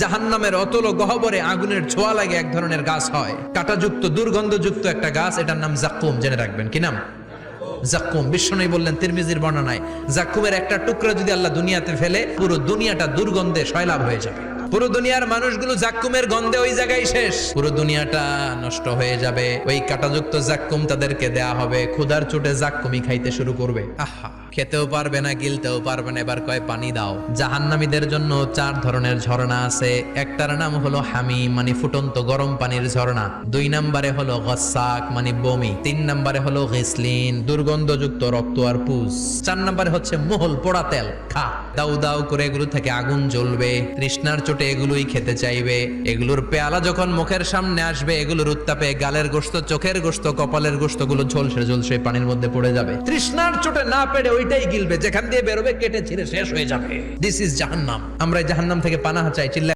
জাহান্নামের অতল গহ্বরে আগুনের ছোঁয়া লাগে এক ধরনের গাছ হয়, কাঁটাযুক্ত দুর্গন্ধযুক্ত একটা গাছ, এটার নাম জাক্কুম। জেনে রাখবেন। কি নাম? জাক্কুম। বিশ্বনবী বললেন তিরমিজির বর্ণনায়, জাক্কুমের একটা টুকরা যদি আল্লাহ দুনিয়াতে ফেলে, পুরো দুনিয়াটা দুর্গন্ধে সয়লাব হয়ে যাবে। পুরো দুনিয়ার মানুষগুলো জাক্কুমের গন্ধে ওই জায়গায় শেষ, পুরো দুনিয়াটা নষ্ট হয়ে যাবে। ওই কাঁটাযুক্ত জাক্কুম তাদেরকে দেয়া হবে, ক্ষুধার চোটে জাক্কুমই খাইতে শুরু করবে। আহা, খেতেও পারবে না, গিলতেও পারবে না, এবার কয় পানি দাও। জাহান্নামীদের জন্য 4 ধরনের ঝর্ণা আছে। একটার নাম হলো হামিম, মানে ফুটন্ত গরম পানির ঝর্ণা। 2 নম্বরে হলো গসাক, মানে বমি। 3 নম্বরে হলো গিসলিন, দুর্গন্ধযুক্ত রক্ত আর পুজ। 4 নম্বরে হচ্ছে মোহল, পোড়া তেল। খা, দাউ দাউ করে এগুলো থেকে আগুন জ্বলবে, তৃষ্ণার চোটে এগুলোই খেতে চাইবে। এগুলোর পেয়ালা যখন মুখের সামনে আসবে, এগুলোর উত্তাপে গালের গোশত, চোখের গোশত, কপালের গোশত গুলো ঝলসে ঝলসে পানির মধ্যে পড়ে যাবে। তৃষ্ণার চোটে না পেরে ওইটাই গিলবে, যেখান দিয়ে বেরোবে কেটে ছিঁড়ে শেষ হয়ে যাবে। দিস ইজ জাহান্নাম। আমরা জাহান্নাম থেকে পানাহা চাই। চিল্লা